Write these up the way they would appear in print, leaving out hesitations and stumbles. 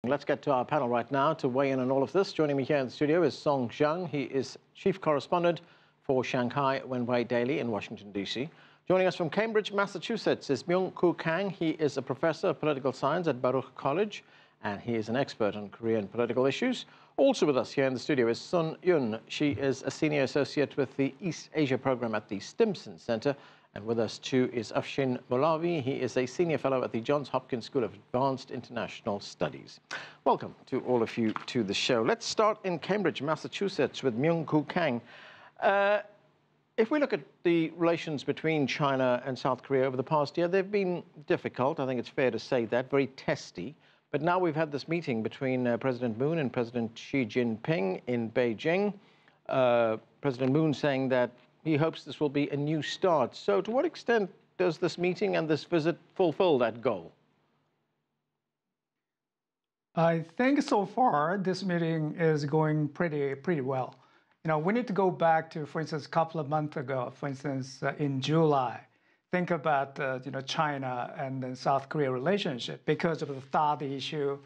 Let's get to our panel right now to weigh in on all of this. Joining me here in the studio is Zhang. He is chief correspondent for Shanghai Wen Hui Daily in Washington, D.C. Joining us from Cambridge, Massachusetts is Myung-Koo Kang. He is a professor of political science at Baruch College, and he is an expert on Korean political issues. Also with us here in the studio is Sun Yun. She is a senior associate with the East Asia program at the Stimson Center. And with us, too, is Afshin Molavi. He is a senior fellow at the Johns Hopkins School of Advanced International Studies. Welcome to all of you to the show. Let's start in Cambridge, Massachusetts, with Myung-Koo Kang. If we look at the relations between China and South Korea over the past year, they've been difficult. I think it's fair to say that, very testy. But now we've had this meeting between President Moon and President Xi Jinping in Beijing. President Moon saying that he hopes this will be a new start. So to what extent does this meeting and this visit fulfill that goal? I think so far this meeting is going pretty well. You know, we need to go back to, for instance, a couple of months ago, for instance, in July. Think about China and the South Korea relationship because of the THAAD issue.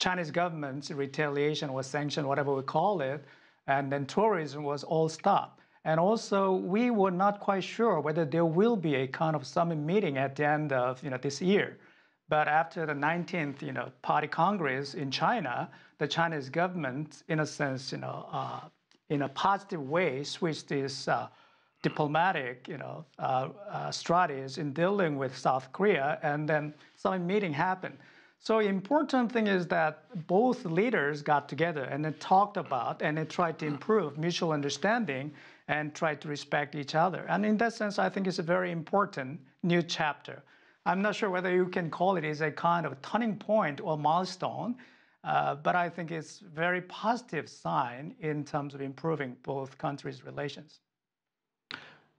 Chinese government's retaliation or sanction, whatever we call it, and then tourism was all stopped. And also, we were not quite sure whether there will be a kind of summit meeting at the end of this year. But after the 19th Party Congress in China, the Chinese government, in a sense, in a positive way, switched its diplomatic strategies in dealing with South Korea, and then summit meeting happened. So the important thing is that both leaders got together and then talked about and they tried to improve mutual understanding and tried to respect each other. And in that sense, I think it's a very important new chapter. I'm not sure whether you can call it as a kind of turning point or milestone, but I think it's a very positive sign in terms of improving both countries' relations.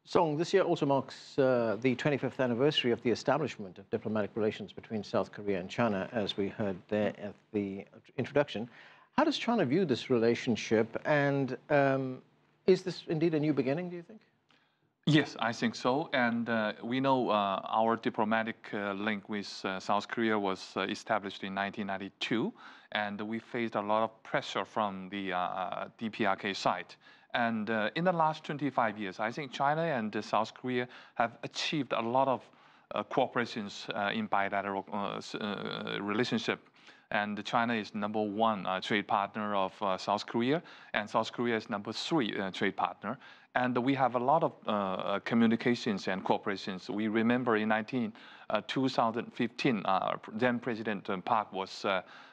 Zhang, this year also marks the 25th anniversary of the establishment of diplomatic relations between South Korea and China, as we heard there at the introduction. How does China view this relationship, and is this indeed a new beginning, do you think? Yes, I think so. And we know our diplomatic link with South Korea was established in 1992, and we faced a lot of pressure from the DPRK side. And in the last 25 years, I think China and South Korea have achieved a lot of cooperations in bilateral relationship. And China is #1 trade partner of South Korea, and South Korea is #3 trade partner. And we have a lot of communications and cooperations. We remember in 2015, then President Park was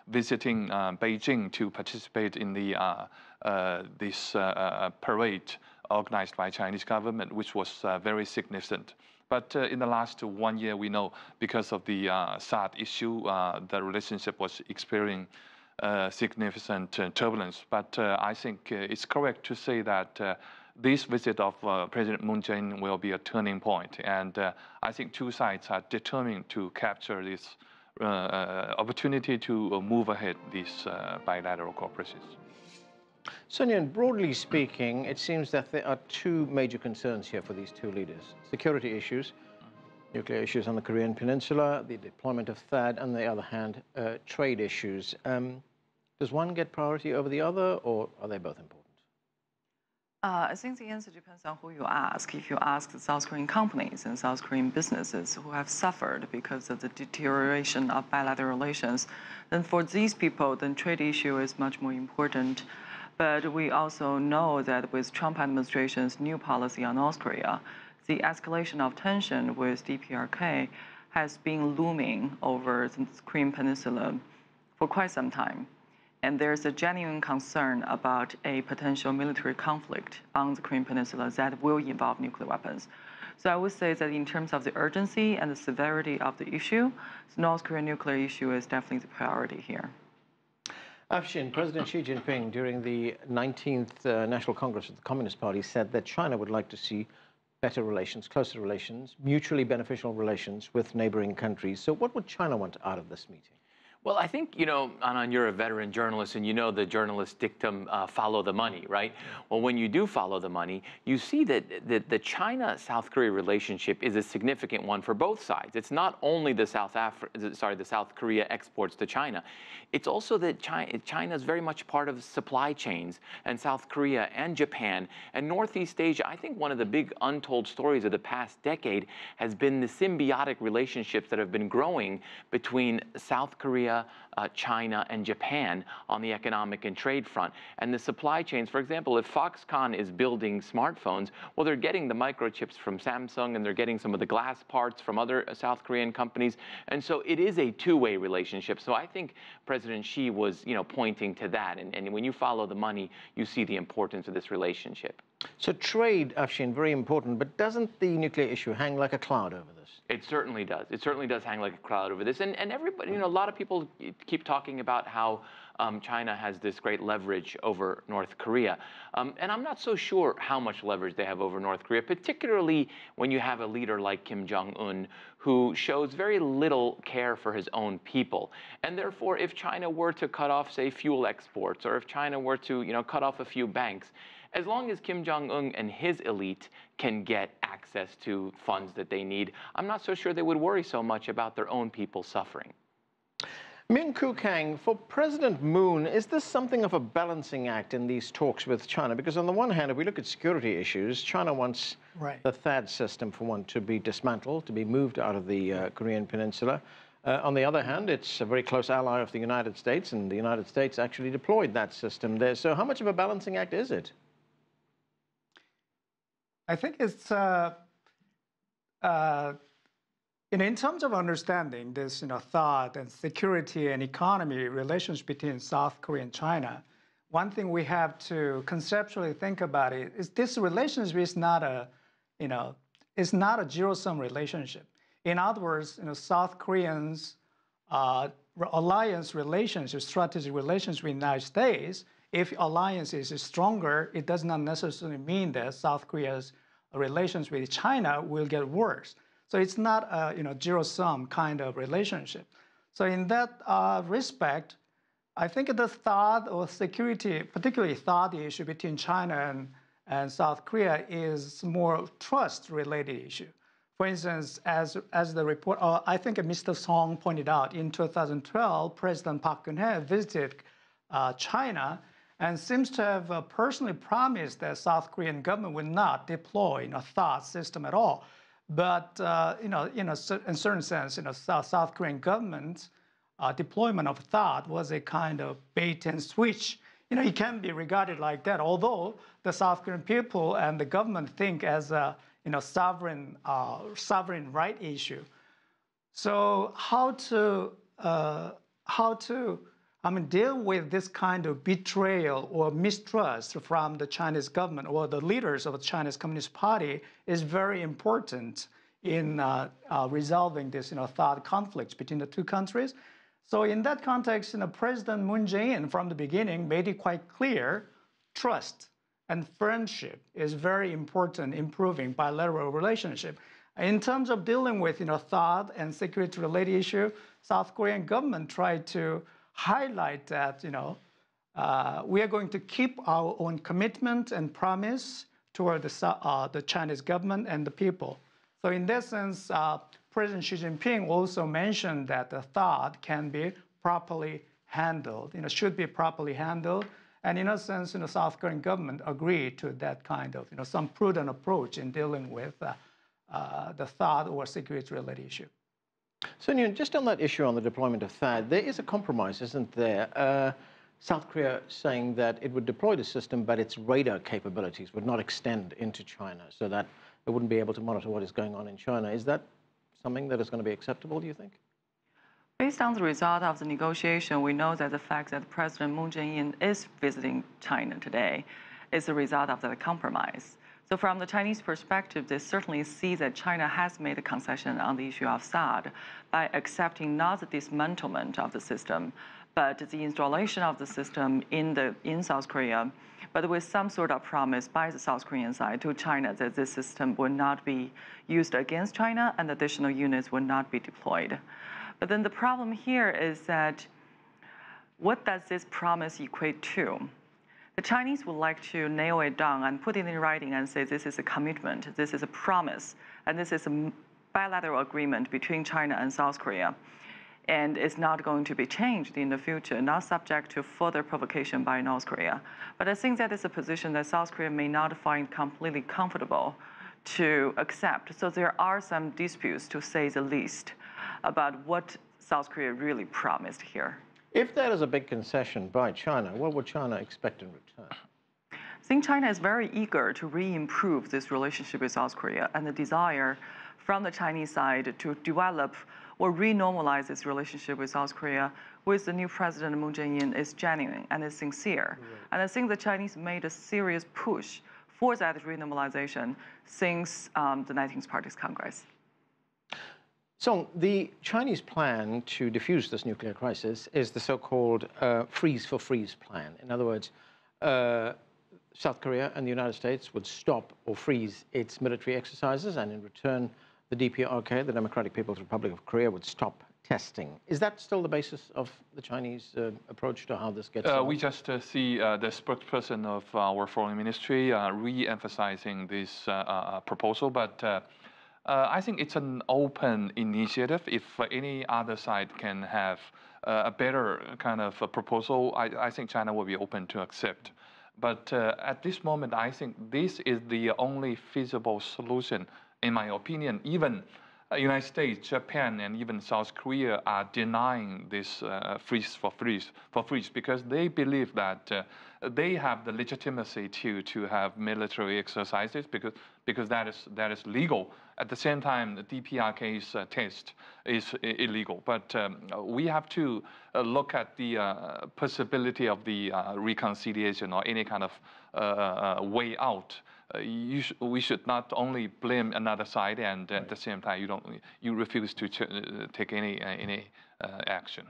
visiting Beijing to participate in the this parade organized by Chinese government, which was very significant. But in the last 1 year, we know because of the THAAD issue, the relationship was experiencing significant turbulence. But I think it's correct to say that this visit of President Moon Jae-in will be a turning point. And I think two sides are determined to capture this opportunity to move ahead these bilateral cooperations. Sun Yun, broadly speaking, it seems that there are two major concerns here for these two leaders. Security issues, nuclear issues on the Korean Peninsula, the deployment of THAAD, on the other hand, trade issues. Does one get priority over the other, or are they both important? I think the answer depends on who you ask. If you ask the South Korean companies and South Korean businesses who have suffered because of the deterioration of bilateral relations, then for these people, the trade issue is much more important. But we also know that with Trump administration's new policy on North Korea, the escalation of tension with DPRK has been looming over the Korean Peninsula for quite some time. And there's a genuine concern about a potential military conflict on the Korean Peninsula that will involve nuclear weapons. So I would say that in terms of the urgency and the severity of the issue, the North Korean nuclear issue is definitely the priority here. Afshin, President Xi Jinping, during the 19th National Congress of the Communist Party, said that China would like to see better relations, closer relations, mutually beneficial relations with neighboring countries. So what would China want out of this meeting? Well, I think, Anand, you're a veteran journalist, and you know the journalist dictum, follow the money, right? Well, when you do follow the money, you see that the China-South Korea relationship is a significant one for both sides. It's not only the South Korea exports to China. It's also that China is very much part of supply chains, and South Korea and Japan and Northeast Asia. I think one of the big untold stories of the past decade has been the symbiotic relationships that have been growing between South Korea, China, and Japan on the economic and trade front. And the supply chains, for example, if Foxconn is building smartphones, well, they're getting the microchips from Samsung, and they're getting some of the glass parts from other South Korean companies. And so it is a two-way relationship. So I think President Xi was, pointing to that. And when you follow the money, you see the importance of this relationship. So trade, Afshin, very important, but doesn't the nuclear issue hang like a cloud over this? It certainly does. It certainly does hang like a cloud over this. And everybody, a lot of people keep talking about how China has this great leverage over North Korea. And I'm not so sure how much leverage they have over North Korea, particularly when you have a leader like Kim Jong-un, who shows very little care for his own people. And therefore, if China were to cut off, say, fuel exports, or if China were to, cut off a few banks, as long as Kim Jong-un and his elite can get access to funds that they need, I'm not so sure they would worry so much about their own people suffering. Myung-Koo Kang, for President Moon, is this something of a balancing act in these talks with China? Because on the one hand, if we look at security issues, China wants the THAAD system, for one, to be dismantled, to be moved out of the Korean Peninsula. On the other hand, it's a very close ally of the United States, and the United States actually deployed that system there. So how much of a balancing act is it? I think it's, in terms of understanding this, thought and security and economy relations between South Korea and China, one thing we have to conceptually think about it is this relationship is not a, it's not a zero-sum relationship. In other words, South Koreans' alliance relationship, strategic relations with the United States, if alliance is stronger, it does not necessarily mean that South Korea's relations with China will get worse. So it's not a zero-sum kind of relationship. So in that respect, I think the thought or security, particularly thought issue between China and South Korea is more trust-related issue. For instance, as the report, I think Mr. Song pointed out, in 2012, President Park Geun-hye visited China and seems to have personally promised that South Korean government would not deploy a THAAD system at all. But in a certain sense, South Korean government's deployment of THAAD was a kind of bait and switch. It can be regarded like that, although the South Korean people and the government think as a sovereign right issue. So how to deal with this kind of betrayal or mistrust from the Chinese government or the leaders of the Chinese Communist Party is very important in resolving this THAAD conflicts between the two countries. So in that context, President Moon Jae-in from the beginning made it quite clear trust and friendship is very important in improving bilateral relationship. In terms of dealing with THAAD and security-related issue, South Korean government tried to highlight that we are going to keep our own commitment and promise toward the Chinese government and the people. So in that sense, President Xi Jinping also mentioned that the THAAD can be properly handled, should be properly handled. And in a sense, South Korean government agreed to that kind of some prudent approach in dealing with the THAAD or security-related issue. So, just on that issue on the deployment of THAAD, there is a compromise, isn't there? South Korea saying that it would deploy the system, but its radar capabilities would not extend into China, so that it wouldn't be able to monitor what is going on in China. Is that something that is going to be acceptable, do you think? Based on the result of the negotiation, we know that the fact that President Moon Jae-in is visiting China today is the result of the compromise. So from the Chinese perspective, they certainly see that China has made a concession on the issue of THAAD by accepting not the dismantlement of the system, but the installation of the system in South Korea, but with some sort of promise by the South Korean side to China that this system would not be used against China and additional units would not be deployed. But then the problem here is that what does this promise equate to? The Chinese would like to nail it down and put it in writing and say this is a commitment, this is a promise, and this is a bilateral agreement between China and South Korea. And it's not going to be changed in the future, not subject to further provocation by North Korea. But I think that is a position that South Korea may not find completely comfortable to accept. So there are some disputes, to say the least, about what South Korea really promised here. If that is a big concession by China, what would China expect in return? I think China is very eager to re-improve this relationship with South Korea, and the desire from the Chinese side to develop or re-normalize this relationship with South Korea with the new president Moon Jae-in is genuine and is sincere. Right. And I think the Chinese made a serious push for that re-normalization since the 19th Party's Congress. So the Chinese plan to defuse this nuclear crisis is the so-called freeze for freeze plan. In other words, South Korea and the United States would stop or freeze its military exercises, and in return, the DPRK, the Democratic People's Republic of Korea, would stop testing. Is that still the basis of the Chinese approach to how this gets solved? We just see the spokesperson of our foreign ministry re-emphasizing this proposal, but I think it's an open initiative. If any other side can have a better kind of a proposal, I think China will be open to accept. But at this moment, I think this is the only feasible solution, in my opinion. Even United States, Japan, and even South Korea are denying this freeze for freeze because they believe that they have the legitimacy to have military exercises because that is legal. At the same time, the DPRK's test is illegal. But we have to look at the possibility of the reconciliation or any kind of way out. We should not only blame another side, and at the same time, you refuse to take any action.